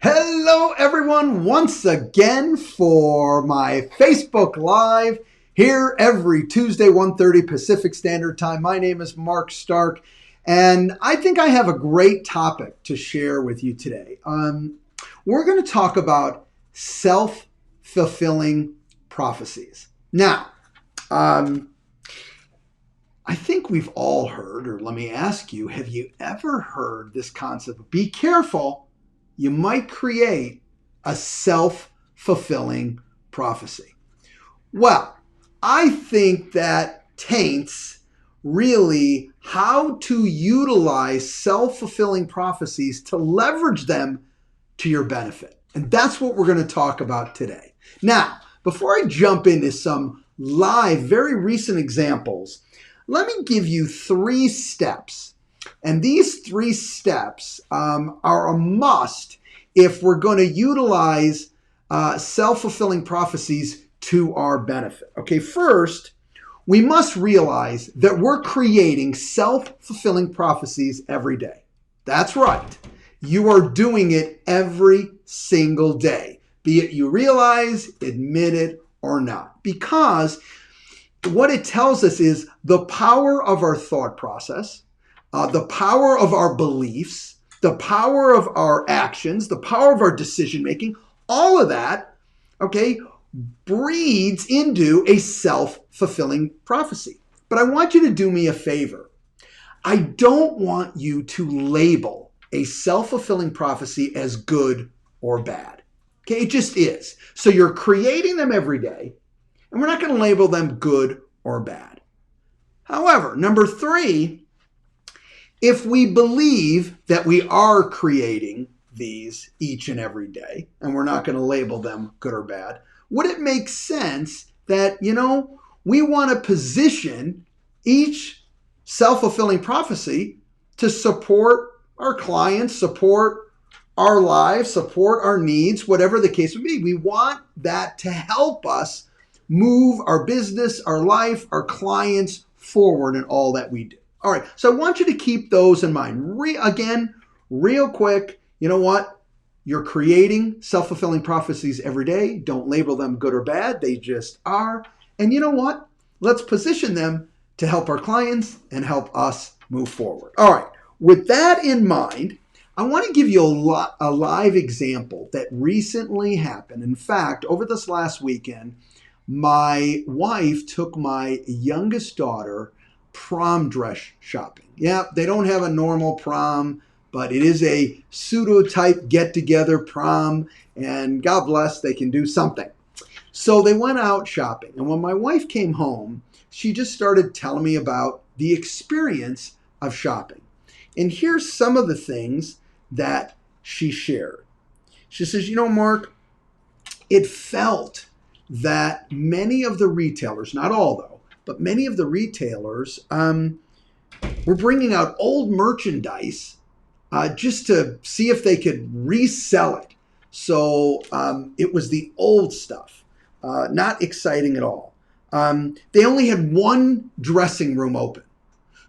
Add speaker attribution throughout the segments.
Speaker 1: Hello, everyone, once again for my Facebook Live here every Tuesday, 1:30 Pacific Standard Time. My name is Mark Stark, and I think I have a great topic to share with you today. We're going to talk about self-fulfilling prophecies. Now, um, I think we've all heard, or let me ask you, have you ever heard this concept? Be careful, you might create a self fulfilling prophecy. Well, I think that taints really how to utilize self fulfilling prophecies to leverage them to your benefit. And that's what we're going to talk about today. Now, before I jump into some live, very recent examples, let me give you 3 steps. And these 3 steps are a must if we're going to utilize self-fulfilling prophecies to our benefit. Okay, first, we must realize that we're creating self-fulfilling prophecies every day. That's right. You are doing it every single day, be it you realize, admit it, or not. Because what it tells us is the power of our thought process, the power of our beliefs, the power of our actions, the power of our decision making, all of that, okay, breeds into a self-fulfilling prophecy. But I want you to do me a favor. I don't want you to label a self-fulfilling prophecy as good or bad. Okay, it just is. So you're creating them every day, and we're not going to label them good or bad. However, number 3, if we believe that we are creating these each and every day, and we're not going to label them good or bad, would it make sense that, we want to position each self-fulfilling prophecy to support our clients, support our lives, support our needs, whatever the case would be. We want that to help us move our business, our life, our clients forward in all that we do. All right, so I want you to keep those in mind. Again, real quick, you know what? You're creating self-fulfilling prophecies every day. Don't label them good or bad. They just are. And you know what? Let's position them to help our clients and help us move forward. All right, with that in mind, I want to give you a live example that recently happened. In fact, over this last weekend, my wife took my youngest daughter prom dress shopping. Yeah, they don't have a normal prom, but it is a pseudo-type get-together prom, and God bless, they can do something. So they went out shopping, and when my wife came home, she just started telling me about the experience of shopping. And here's some of the things that she shared. She says, Mark, it felt that many of the retailers, not all though, but many of the retailers were bringing out old merchandise just to see if they could resell it. So it was the old stuff, not exciting at all. They only had one dressing room open.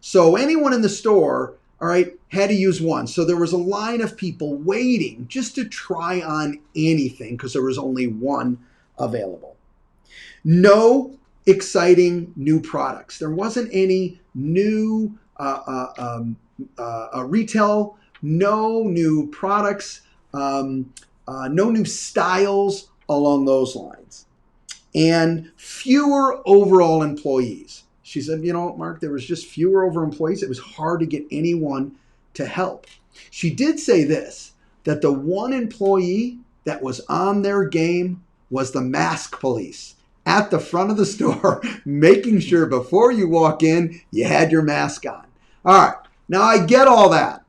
Speaker 1: So anyone in the store, all right, had to use one. So there was a line of people waiting just to try on anything because there was only one available. No exciting new products. There wasn't any new retail, no new products, no new styles along those lines, and fewer overall employees. She said, Mark, there was just fewer over employees. It was hard to get anyone to help. She did say this, that the one employee that was on their game was the mask police at the front of the store, making sure before you walk in, you had your mask on. All right. Now I get all that.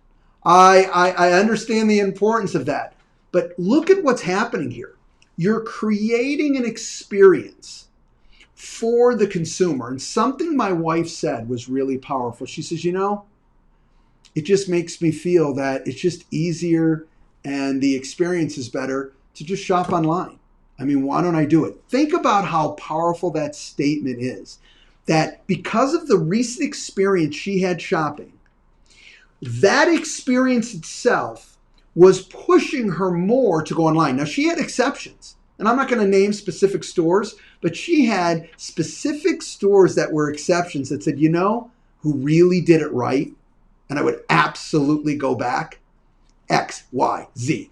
Speaker 1: I understand the importance of that. But look at what's happening here. You're creating an experience for the consumer. And something my wife said was really powerful. She says, it just makes me feel that it's just easier and the experience is better to just shop online. I mean, why don't I do it? Think about how powerful that statement is. That because of the recent experience she had shopping, that experience itself was pushing her more to go online. Now, she had exceptions, and I'm not going to name specific stores, but she had specific stores that were exceptions that said, who really did it right, and I would absolutely go back? X, Y, Z.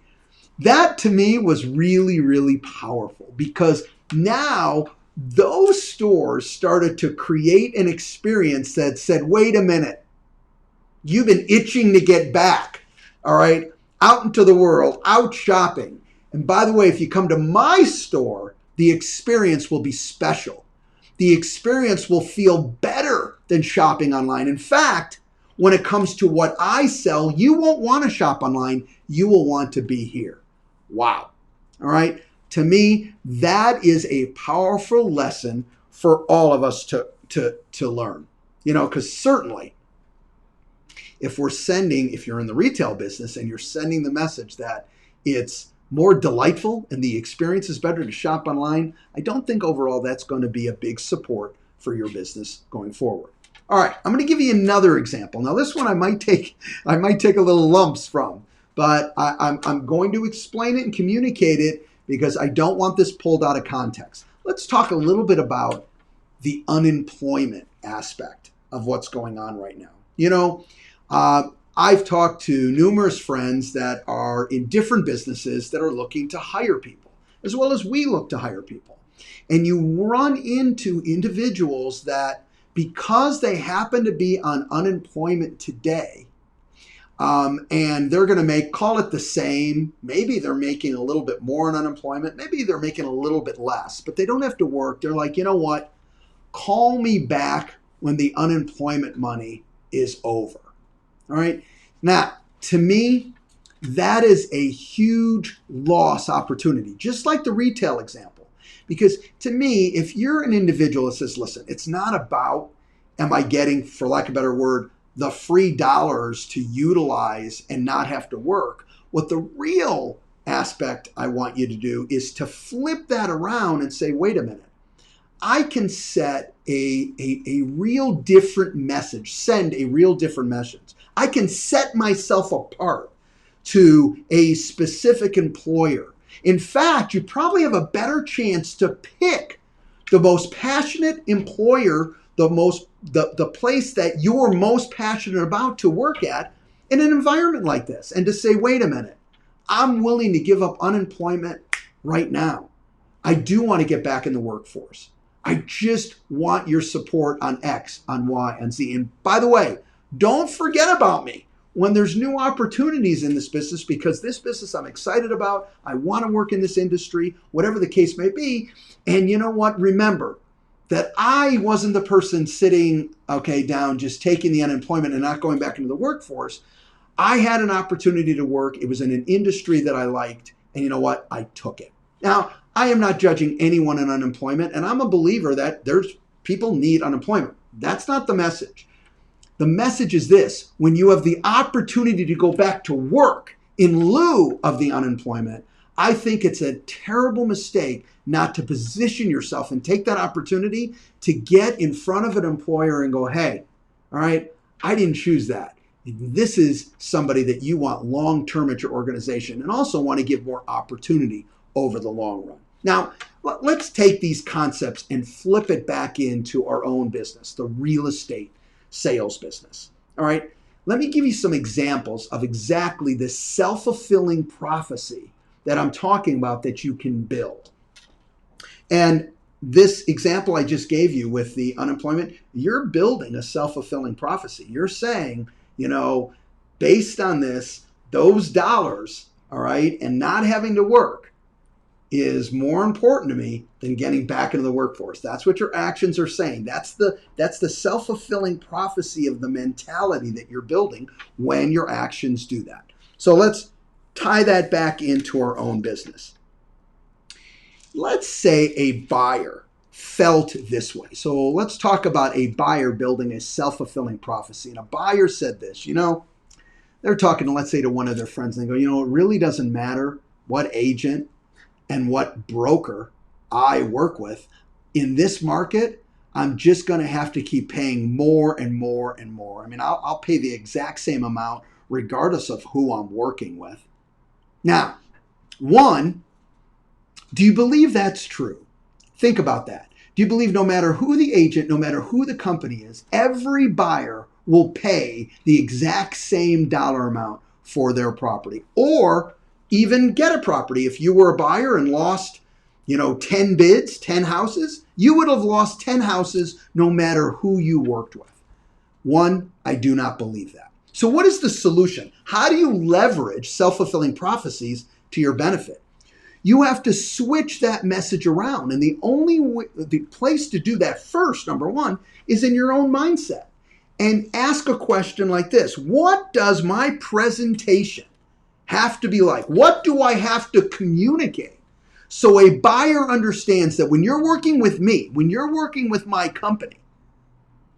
Speaker 1: That to me was really, really powerful, because now those stores started to create an experience that said, wait a minute, you've been itching to get back, all right, out into the world, out shopping. And by the way, if you come to my store, the experience will be special. The experience will feel better than shopping online. In fact, when it comes to what I sell, you won't want to shop online. You will want to be here. Wow. All right. To me, that is a powerful lesson for all of us to learn, because certainly if you're in the retail business and you're sending the message that it's more delightful and the experience is better to shop online, I don't think overall that's going to be a big support for your business going forward. All right, I'm going to give you another example. Now, this one I might take a little lumps from, but I'm going to explain it and communicate it because I don't want this pulled out of context. Let's talk a little bit about the unemployment aspect of what's going on right now. I've talked to numerous friends that are in different businesses that are looking to hire people, as well as we look to hire people. And you run into individuals that, because they happen to be on unemployment today, and they're going to call it the same. Maybe they're making a little bit more on unemployment. Maybe they're making a little bit less, but they don't have to work. They're like, you know what? Call me back when the unemployment money is over. All right. Now, to me, that is a huge loss opportunity, just like the retail example. Because to me, if you're an individual that says, listen, it's not about, am I getting, for lack of a better word, the free dollars to utilize and not have to work. What the real aspect I want you to do is to flip that around and say, wait a minute. I can set a real different message, send a real different message. I can set myself apart to a specific employer. In fact, you probably have a better chance to pick the most passionate employer, the place that you're most passionate about to work at in an environment like this, and to say, wait a minute, I'm willing to give up unemployment right now. I do want to get back in the workforce. I just want your support on X, on Y, on Z. And by the way, don't forget about me when there's new opportunities in this business, because this business I'm excited about. I want to work in this industry, whatever the case may be. And you know what? Remember that I wasn't the person sitting, down, just taking the unemployment and not going back into the workforce. I had an opportunity to work. It was in an industry that I liked. And you know what? I took it. Now, I am not judging anyone in unemployment, and I'm a believer that people need unemployment. That's not the message. The message is this: when you have the opportunity to go back to work in lieu of the unemployment, I think it's a terrible mistake not to position yourself and take that opportunity to get in front of an employer and go, hey, all right, I didn't choose that. This is somebody that you want long-term at your organization and also want to give more opportunity over the long run. Now, let's take these concepts and flip it back into our own business, the real estate sales business. All right, let me give you some examples of exactly this self-fulfilling prophecy that I'm talking about that you can build. And this example I just gave you with the unemployment, you're building a self-fulfilling prophecy. You're saying, based on this, those dollars, all right, and not having to work is more important to me than getting back into the workforce. That's what your actions are saying. That's the self-fulfilling prophecy of the mentality that you're building when your actions do that. So let's tie that back into our own business. Let's say a buyer felt this way. So let's talk about a buyer building a self-fulfilling prophecy. And a buyer said this, they're talking, let's say, to one of their friends, and they go, it really doesn't matter what agent and what broker I work with. In this market, I'm just going to have to keep paying more and more and more. I mean, I'll pay the exact same amount regardless of who I'm working with. Now, one, do you believe that's true? Think about that. Do you believe no matter who the agent, no matter who the company is, every buyer will pay the exact same dollar amount for their property, or even get a property? If you were a buyer and lost, 10 bids, 10 houses, you would have lost 10 houses no matter who you worked with. One, I do not believe that. So what is the solution? How do you leverage self-fulfilling prophecies to your benefit? You have to switch that message around. And the place to do that first, number one, is in your own mindset. And ask a question like this: what does my presentation have to be like? What do I have to communicate so a buyer understands that when you're working with me, when you're working with my company,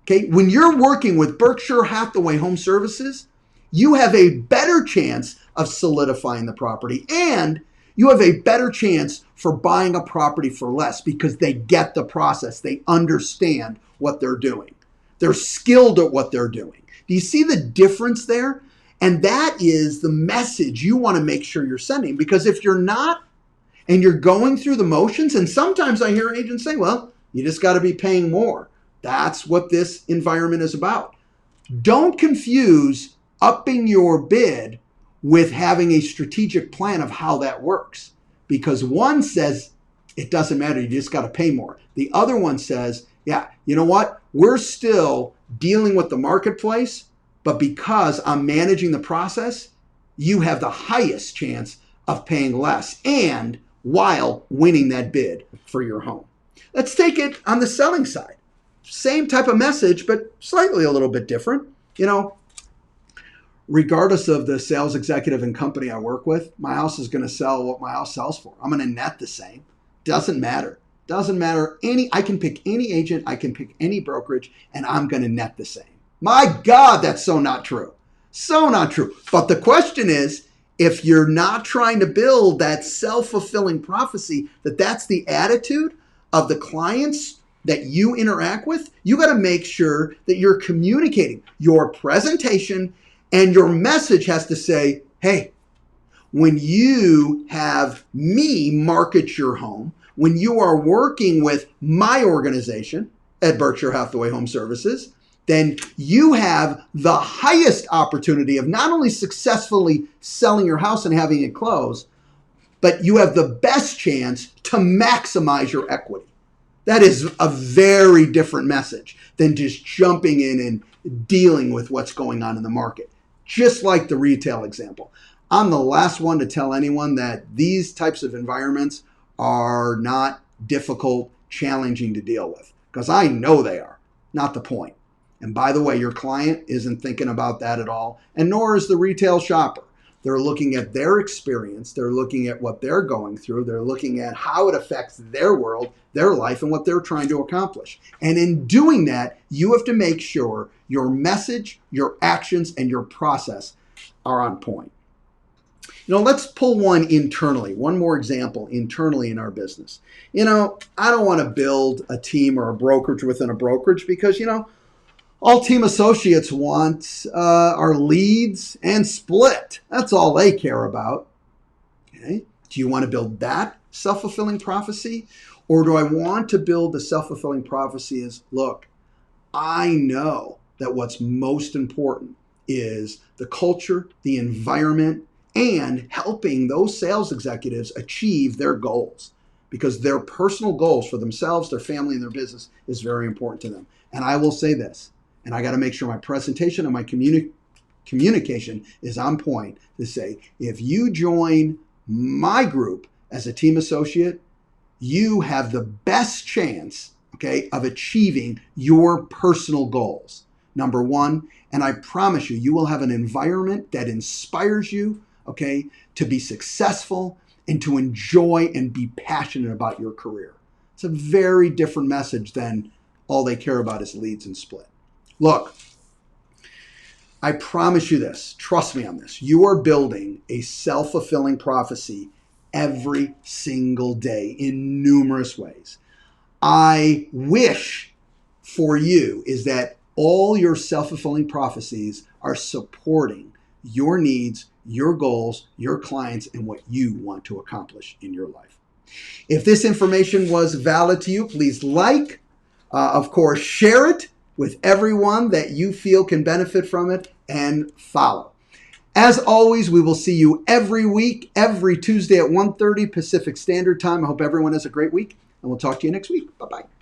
Speaker 1: okay, when you're working with Berkshire Hathaway Home Services, you have a better chance of solidifying the property, and you have a better chance for buying a property for less because they get the process. They understand what they're doing. They're skilled at what they're doing. Do you see the difference there? And that is the message you want to make sure you're sending, because if you're not, and you're going through the motions, and sometimes I hear agents say, well, you just got to be paying more. That's what this environment is about. Don't confuse upping your bid with having a strategic plan of how that works. Because one says it doesn't matter, you just got to pay more. The other one says, yeah, you know what? We're still dealing with the marketplace, but because I'm managing the process, you have the highest chance of paying less and while winning that bid for your home. Let's take it on the selling side. Same type of message, but slightly a little bit different. Regardless of the sales executive and company I work with, my house is going to sell what my house sells for. I'm going to net the same. Doesn't matter. Doesn't matter. I can pick any agent, I can pick any brokerage, and I'm going to net the same. My God, that's so not true. So not true. But the question is, if you're not trying to build that self-fulfilling prophecy, that's the attitude of the clients that you interact with, you got to make sure that you're communicating your presentation, and your message has to say, hey, when you have me market your home, when you are working with my organization at Berkshire Hathaway Home Services, then you have the highest opportunity of not only successfully selling your house and having it close, but you have the best chance to maximize your equity. That is a very different message than just jumping in and dealing with what's going on in the market. Just like the retail example. I'm the last one to tell anyone that these types of environments are not difficult, challenging to deal with, because I know they are. Not the point. And by the way, your client isn't thinking about that at all, and nor is the retail shopper. They're looking at their experience. They're looking at what they're going through. They're looking at how it affects their world, their life, and what they're trying to accomplish. And in doing that, you have to make sure your message, your actions, and your process are on point. Let's pull one internally, one more example internally in our business. I don't want to build a team or a brokerage within a brokerage because, all team associates want are leads and split. That's all they care about. Okay? Do you want to build that self-fulfilling prophecy? Or do I want to build the self-fulfilling prophecy as, look, I know that what's most important is the culture, the environment, and helping those sales executives achieve their goals, because their personal goals for themselves, their family, and their business is very important to them. And I will say this, and I got to make sure my presentation and my communication is on point to say, if you join my group as a team associate, you have the best chance, okay, of achieving your personal goals. Number one, and I promise you, you will have an environment that inspires you, okay, to be successful and to enjoy and be passionate about your career. It's a very different message than all they care about is leads and split. Look, I promise you this, trust me on this, you are building a self-fulfilling prophecy every single day in numerous ways. I wish for you is that all your self-fulfilling prophecies are supporting your needs, your goals, your clients, and what you want to accomplish in your life. If this information was valid to you, please of course, share it with everyone that you feel can benefit from it, and follow. As always, we will see you every week, every Tuesday at 1:30 Pacific Standard Time. I hope everyone has a great week, and we'll talk to you next week. Bye-bye.